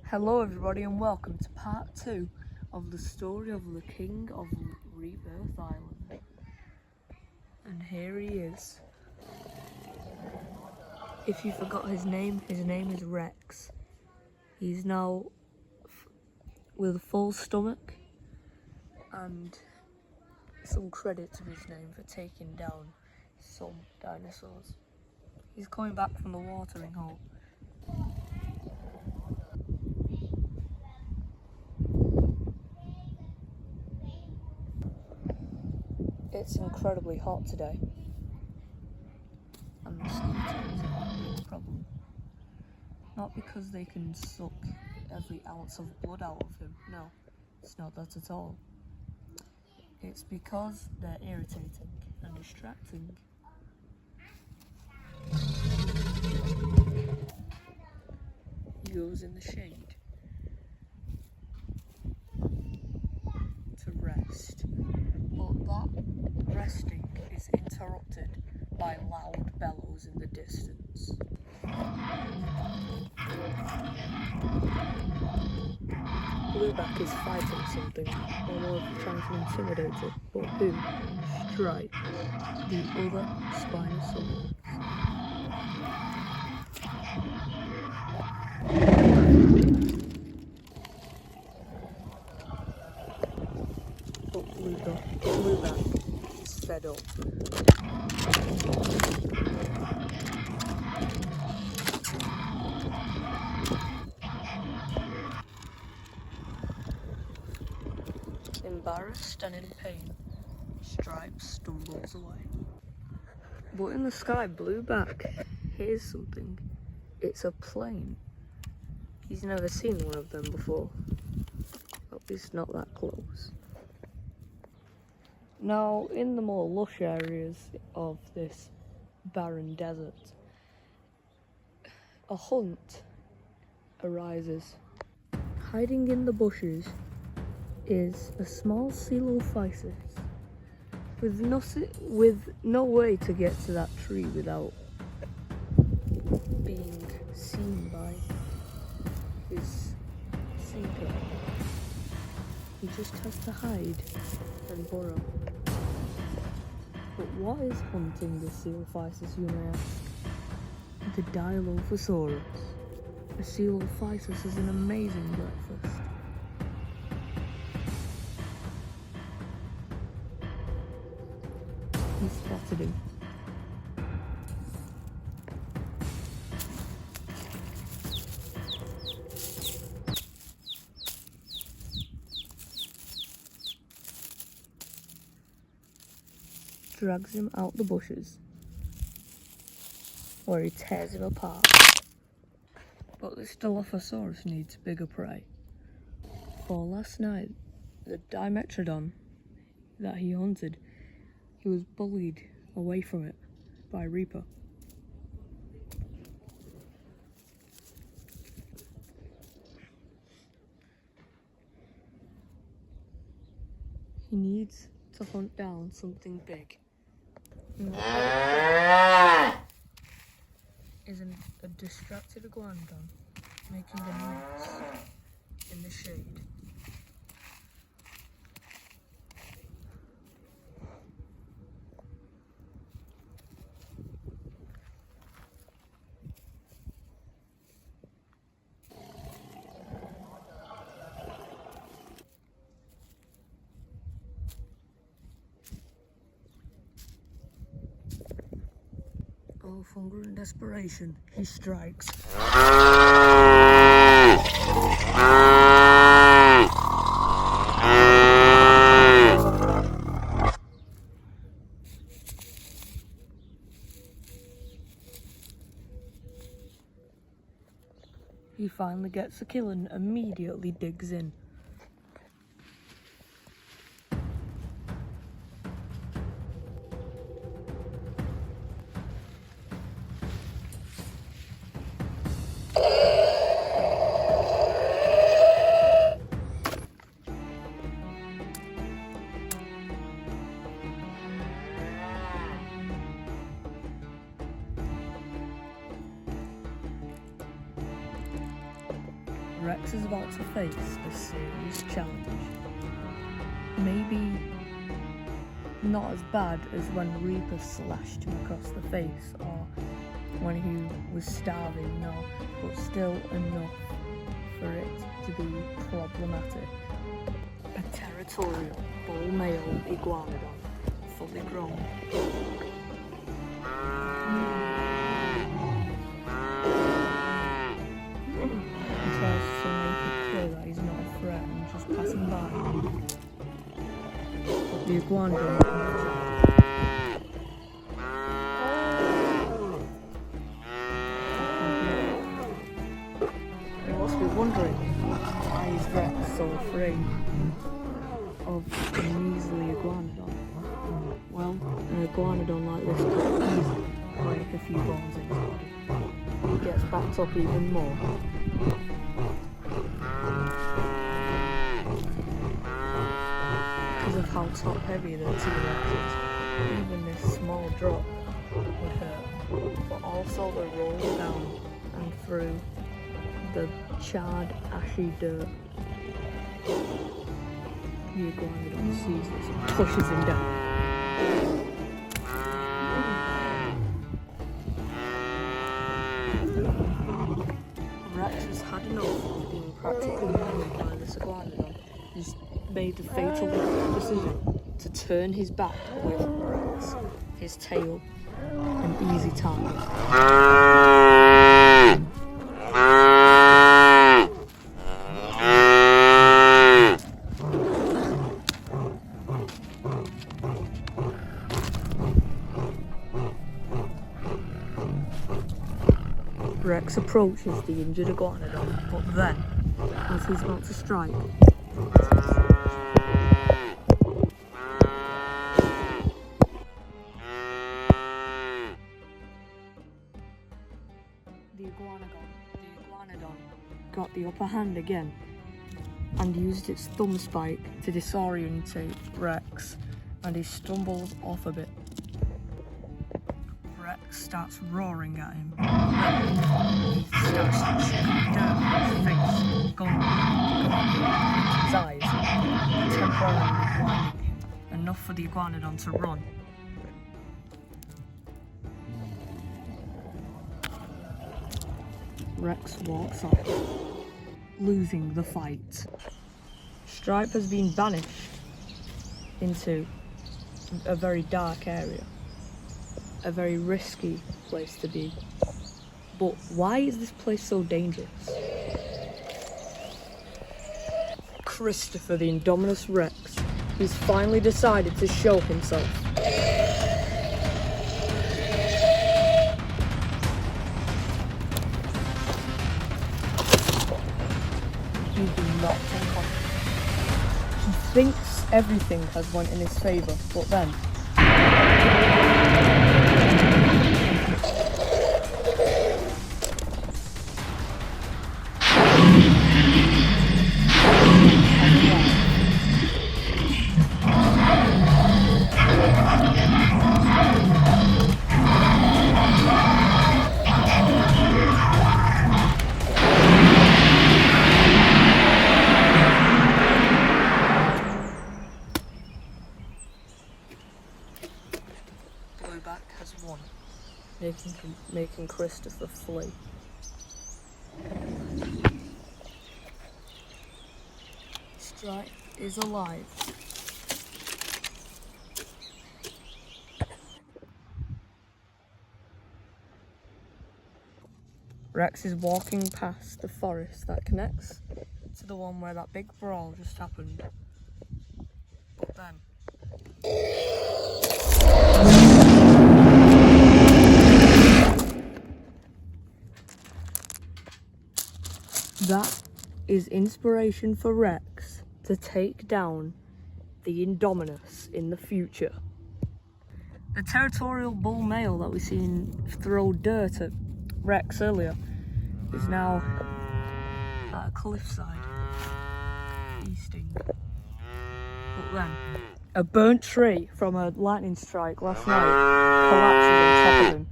Hello everybody and welcome to part 2 of the story of the King of Rebirth Island. And here he is. If you forgot his name is Rex. He's now with a full stomach, and some credit to his name for taking down some dinosaurs. He's coming back from the watering hole. It's incredibly hot today, and mosquitoes are a big problem. Not because they can suck every ounce of blood out of him, no, it's not that at all. It's because they're irritating and distracting. He goes in the shade to rest, but that resting is interrupted by loud bellows in the distance. Blueback is fighting something, or more trying to intimidate it, but who? Stripe, the other Spinosaurus. But Blueback is fed up. Embarrassed and in pain, Stripe stumbles away. But in the sky, Blueback hears something. It's a plane. He's never seen one of them before. At least not that close. Now, in the more lush areas of this barren desert, a hunt arises. Hiding in the bushes is a small Coelophysis with no way to get to that tree without being seen by his seeker. He just has to hide and burrow. But what is hunting the Coelophysis, you may ask? The Dilophosaurus. A Coelophysis is an amazing breakfast. He spotted him. Drags him out the bushes, where he tears him apart. But this Dilophosaurus needs bigger prey. For last night, the Dimetrodon that he hunted, he was bullied away from it by Reaper. He needs to hunt down something big. Isn't a distracted Iguanodon making a mess in the shade? Full of hunger and desperation, he strikes. He finally gets the kill and immediately digs in. Rex is about to face a serious challenge. Maybe not as bad as when Reaper slashed him across the face or when he was starving, no, but still enough for it to be problematic. A territorial bull male iguanodon, fully grown. He tries to make it clear that he's not a threat and just passing by. But the iguanodon you must be wondering why is Rex so afraid of a measly iguanodon. Well, an iguanodon like this could easily break a few bones in his body. He gets backed up even more. Because of how top heavy the T-Rex is, even this small drop would hurt. But also the roll down and through the charred, ashy dirt. The iguanodon sees this and pushes him down. Rex has had enough of being practically murdered by this iguanodon. He's made the fatal decision to turn his back with Rex, his tail, an easy target. Rex approaches the injured iguanodon, but then, as he's about to strike, the iguanodon got the upper hand again and used its thumb spike to disorientate Rex, and he stumbles off a bit. Rex starts roaring at him. He starts shooting dirt in his face, going into his eyes, temporarily blinding him, enough for the iguanodon to run. Rex walks off, losing the fight. Stripe has been banished into a very dark area. A very risky place to be. But why is this place so dangerous? Christopher the Indominus Rex, he's finally decided to show himself. He's been knocked unconscious. He thinks everything has went in his favour, but then has won, making Christopher flee. Stripe is alive. Rex is walking past the forest that connects to the one where that big brawl just happened. But then that is inspiration for Rex to take down the Indominus in the future. The territorial bull male that we seen throw dirt at Rex earlier is now at a cliffside, feasting. But then, a burnt tree from a lightning strike last night collapses on top of him,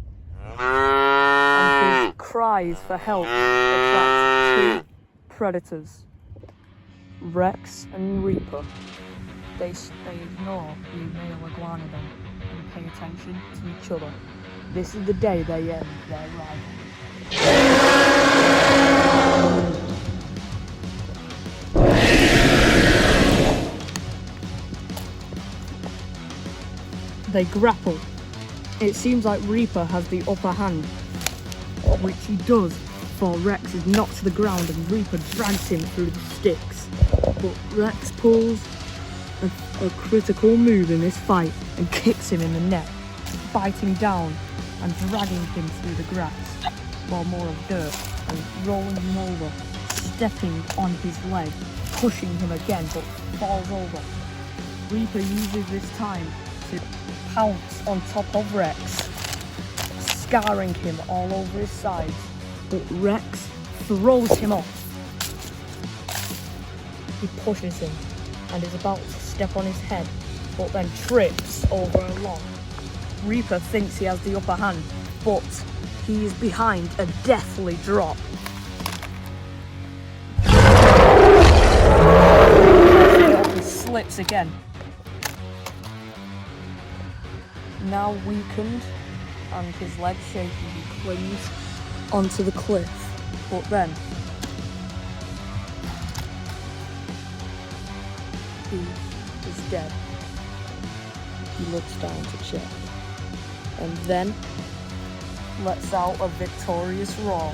and his cries for help attract two predators, Rex and Reaper. They ignore the male Iguanodon and pay attention to each other. This is the day they end their rivalry. They grapple. It seems like Reaper has the upper hand, which he does, for Rex is knocked to the ground and Reaper drags him through the sticks. But Rex pulls a critical move in this fight and kicks him in the neck, biting down and dragging him through the grass, while more of dirt, and rolling him over, stepping on his leg, pushing him again but falls over. Reaper uses this time to pounce on top of Rex, scarring him all over his sides, but Rex throws him off. He pushes him and is about to step on his head, but then trips over a log. Reaper thinks he has the upper hand, but he is behind a deathly drop. He slips again. Now weakened and his legs shaky, he clings onto the cliff, but then he is dead. He looks down to check, and then lets out a victorious roar.